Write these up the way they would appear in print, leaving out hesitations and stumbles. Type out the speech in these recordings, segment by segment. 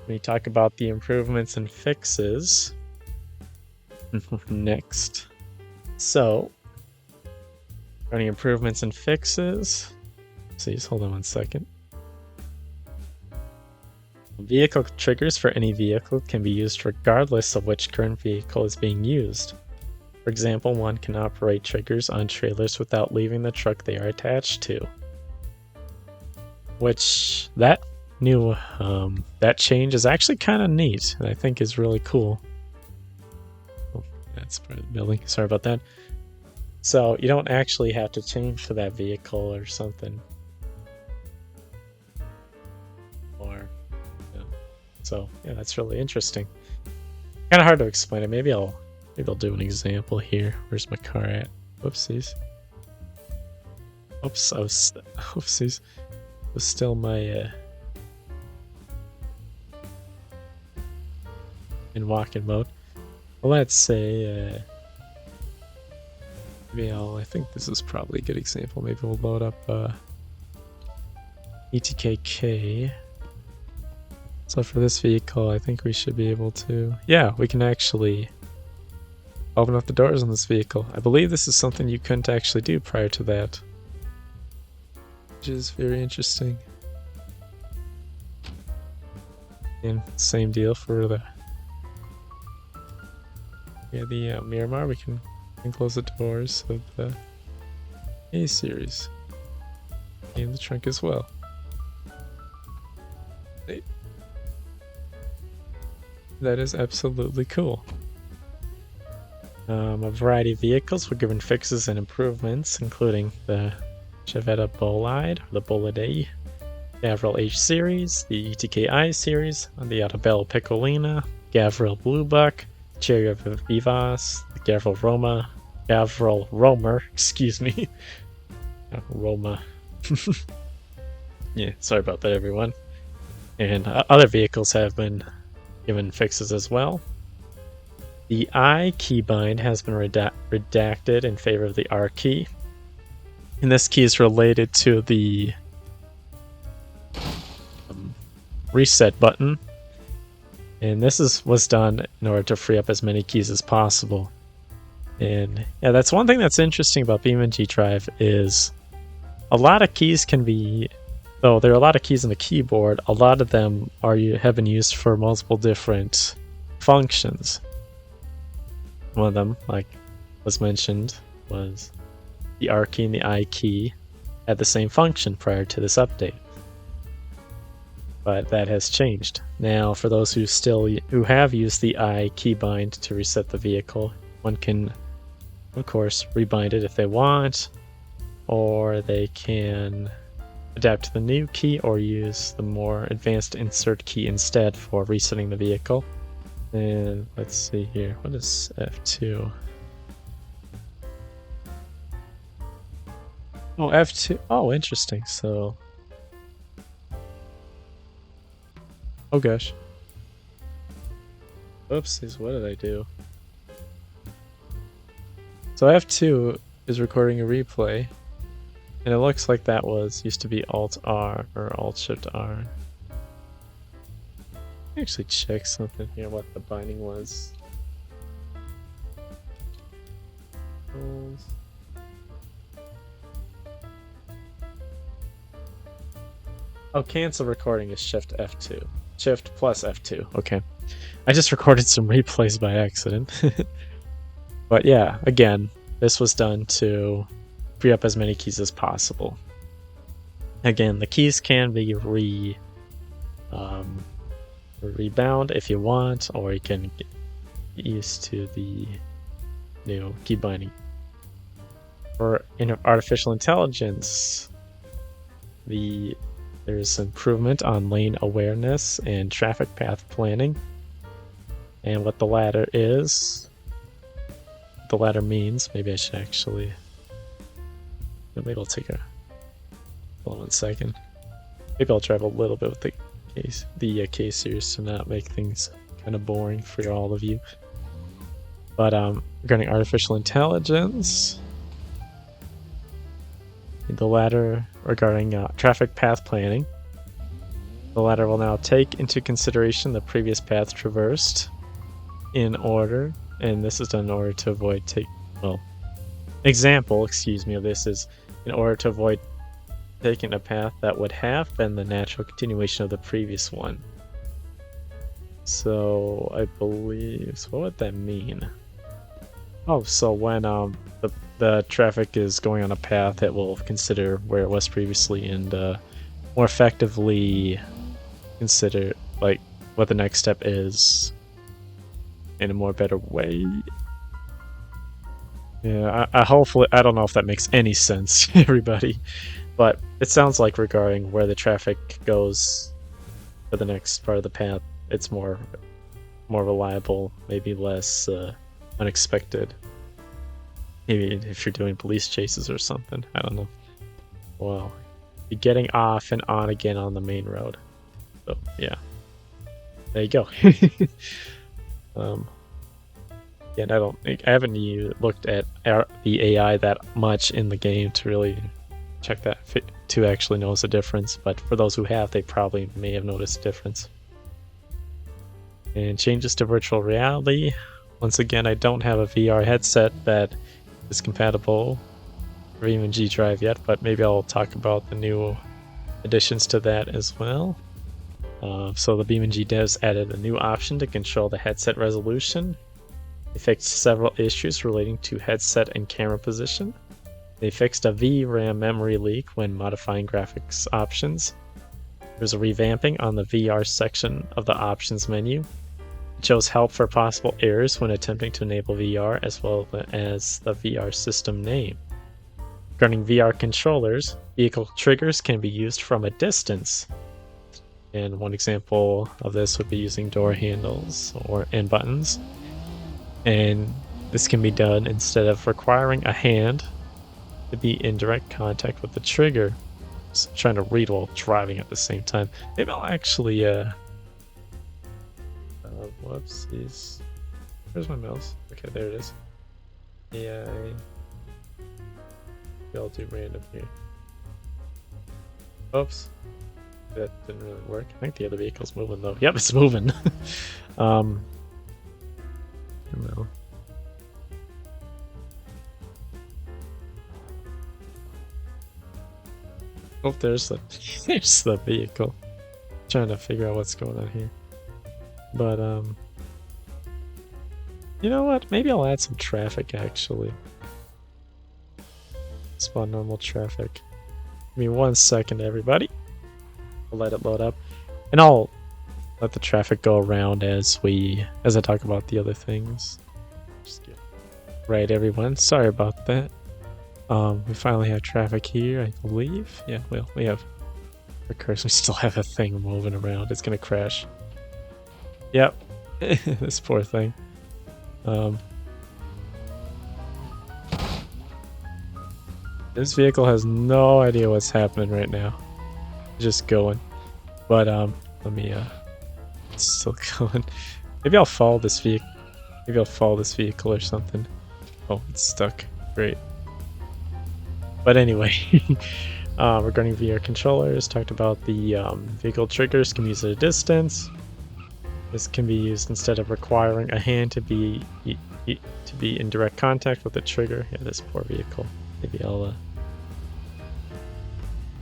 We talk about the improvements and fixes next. So, any improvements and fixes? Please hold on 1 second. Vehicle triggers for any vehicle can be used regardless of which current vehicle is being used. For example, one can operate triggers on trailers without leaving the truck they are attached to. Which, that new, that change is actually kind of neat, and I think is really cool. Oh, that's part of the building, sorry about that. So, you don't actually have to change to that vehicle or something. Or, so, yeah, that's really interesting. Kind of hard to explain it. Maybe I'll do an example here. Where's my car at? Whoopsies. Oops, oopsies. It was still my in walking mode. Well, let's say maybe I think this is probably a good example. Maybe we'll load up ETKK. So for this vehicle, I think we should be able to, yeah, we can actually open up the doors on this vehicle. I believe this is something you couldn't actually do prior to that, which is very interesting. And same deal for the Miramar. We can close the doors of the A series and the trunk as well. That is absolutely cool. A variety of vehicles were given fixes and improvements, including the Chevette Bolide, or the Bolide, the Gavril H series, the ETKI series, the Autobello Piccolina, Gavril Bluebuck, Cherry Vivas, the Gavril Romer, excuse me. Roma. Yeah, sorry about that, everyone. And other vehicles have been given fixes as well. The I keybind has been redacted in favor of the R key. And this key is related to the reset button. And this was done in order to free up as many keys as possible. And yeah, that's one thing that's interesting about BeamNG Drive is a lot of keys can be, though there are a lot of keys on the keyboard, a lot of them have been used for multiple different functions. One of them, like was mentioned, was the R key and the I key had the same function prior to this update. But that has changed. Now, for those who have used the I keybind to reset the vehicle, one can, of course, rebind it if they want, or they can adapt to the new key or use the more advanced insert key instead for resetting the vehicle. And let's see here, what is F2? Oh, F2, oh, interesting, so... Oh gosh. Oopsies, what did I do? So F2 is recording a replay, and it looks like that used to be Alt-R or Alt-Shift-R. Actually check something here, what the binding was. Oh, cancel recording is Shift F2. Shift plus F2, okay. I just recorded some replays by accident. But yeah, again, this was done to free up as many keys as possible. Again, the keys can be rebound if you want, or you can get used to the new key binding. For artificial intelligence, there's improvement on lane awareness and traffic path planning. And what the latter means, maybe I should actually, maybe I'll take hold on 1 second. Maybe I'll travel a little bit with the K series to not make things kind of boring for all of you. But regarding artificial intelligence, the latter regarding traffic path planning, The ladder will now take into consideration the previous path traversed in order, and this is done in order to avoid example, excuse me, of this is in order to avoid taking a path that would have been the natural continuation of the previous one. So I believe, so what would that mean? Oh, so when the traffic is going on a path, it will consider where it was previously and more effectively consider like what the next step is in a more better way. Yeah, I hopefully, I don't know if that makes any sense to everybody, but it sounds like regarding where the traffic goes for the next part of the path, it's more reliable, maybe less unexpected. Maybe if you're doing police chases or something, I don't know. Wow, you're getting off and on again on the main road. So yeah, there you go. Yeah, I haven't looked at the AI that much in the game to really check that to actually notice a difference. But for those who have, they probably may have noticed a difference. And changes to virtual reality. Once again, I don't have a VR headset that is compatible for BeamNG.drive yet, but maybe I'll talk about the new additions to that as well. So the BeamNG devs added a new option to control the headset resolution. They fixed several issues relating to headset and camera position. They fixed a VRAM memory leak when modifying graphics options. There's a revamping on the VR section of the options menu. It shows help for possible errors when attempting to enable VR, as well as the VR system name. Regarding VR controllers, vehicle triggers can be used from a distance. And one example of this would be using door handles and buttons. And this can be done instead of requiring a hand to be in direct contact with the trigger. Just trying to read while driving at the same time. Maybe I'll actually whoopsies. Where's my mouse? Okay, there it is. Yeah, I'll do random here. Oops. That didn't really work. I think the other vehicle's moving though. Yep, it's moving. No. Oh, there's the vehicle. Trying to figure out what's going on here. But you know what? Maybe I'll add some traffic actually. Spawn normal traffic. Give me 1 second, everybody. I'll let it load up, and I'll let the traffic go around as I talk about the other things. Just get right, everyone. Sorry about that. We finally have traffic here, I believe. Yeah, well, we have. Of course, we still have a thing moving around. It's gonna crash. Yep, this poor thing. This vehicle has no idea what's happening right now. Just going. But let me it's still going. Maybe I'll follow this vehicle. Maybe I'll follow this vehicle or something. Oh, it's stuck. Great. But anyway, regarding VR controllers, talked about the vehicle triggers can be used at a distance. This can be used instead of requiring a hand to be in direct contact with the trigger. Yeah, this poor vehicle. Maybe I'll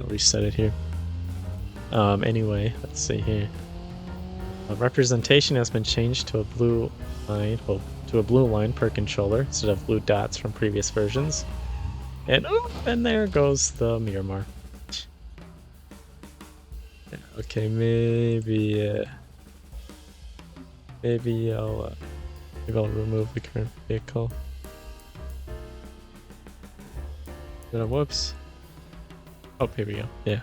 reset it here. Anyway, let's see here. Representation has been changed to a blue line, per controller instead of blue dots from previous versions. And and there goes the Miramar. Okay, maybe I'll remove the current vehicle. Whoops. Oh, here we go. Yeah.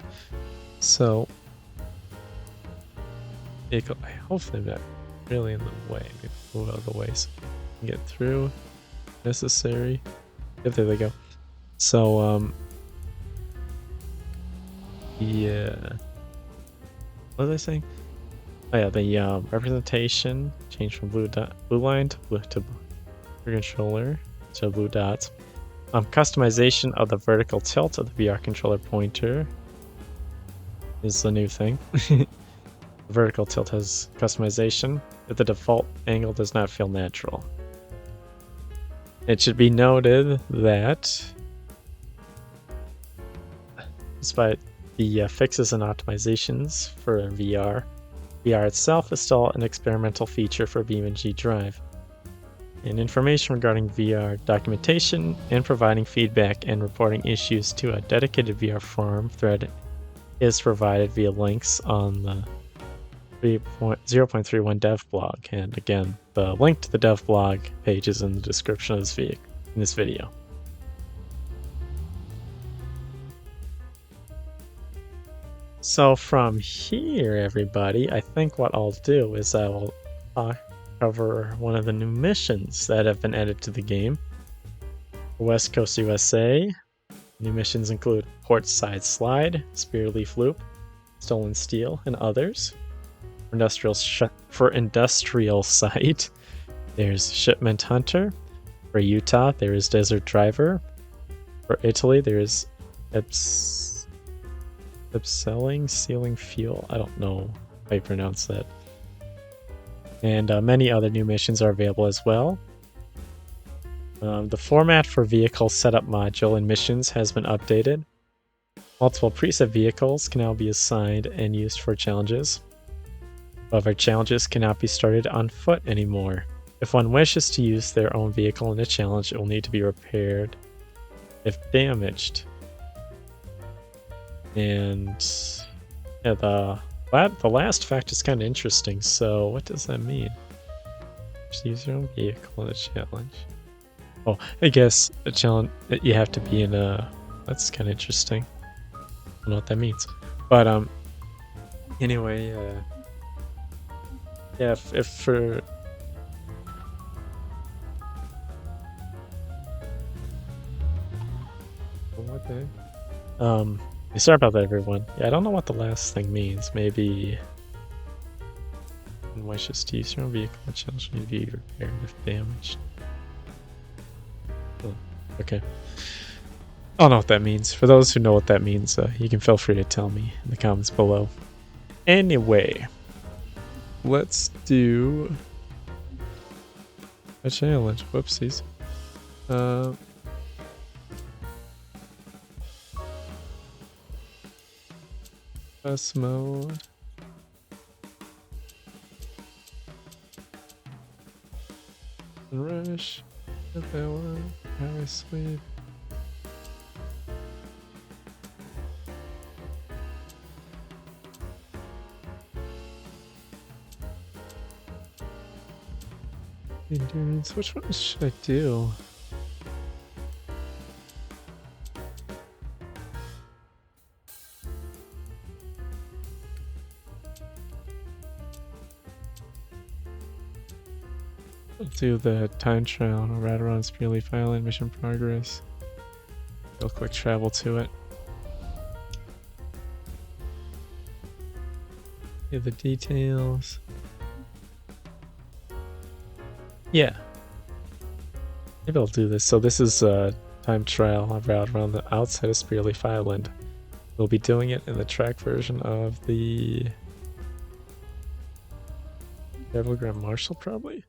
So, vehicle. Hopefully, I'm not really in the way. Maybe move out of the way so I can get through. Necessary. Yep, there they go. So, yeah. What was I saying? Oh yeah, the representation changed from blue line to controller to blue dots. Customization of the vertical tilt of the VR controller pointer is the new thing. Vertical tilt has customization, but the default angle does not feel natural. It should be noted that despite the fixes and optimizations for VR, VR itself is still an experimental feature for BeamNG Drive. And information regarding VR documentation and providing feedback and reporting issues to a dedicated VR forum thread is provided via links on the 0.31 dev blog. And again, the link to the dev blog page is in the description of this video. So from here, everybody, I think what I'll do is I will cover one of the new missions that have been added to the game. West Coast USA. New missions include Port Side Slide, Spear Leaf Loop, Stolen Steel, and others. For industrial site, there's Shipment Hunter. For Utah, there is Desert Driver. For Italy, there is Sealing Fuel. I don't know how you pronounce that. And many other new missions are available as well. The format for vehicle setup module and missions has been updated. Multiple preset vehicles can now be assigned and used for challenges. However, challenges cannot be started on foot anymore. If one wishes to use their own vehicle in a challenge, it will need to be repaired if damaged. And yeah, the last fact is kind of interesting. So what does that mean? Just use your own vehicle in a challenge. Oh, I guess a challenge that you have to be in a... That's kind of interesting. I don't know what that means. But anyway, yeah, if for... What the heck? Sorry about that, everyone. Yeah, I don't know what the last thing means. Maybe... wishes to use your own vehicle and challenge need to be repaired if damaged. Oh, okay. I don't know what that means. For those who know what that means, you can feel free to tell me in the comments below. Anyway, let's do a challenge. Whoopsies. Bus mode. Rush. That one. Power sweep. Endurance. Which one should I do? I'll do the time trial. I'll ride around Spear Leaf Island, mission progress. Real quick travel to it. Give the details. Yeah. Maybe I'll do this. So this is a time trial. I'll ride around the outside of Spear Leaf Island. We'll be doing it in the track version of the Battleground Marshal, probably.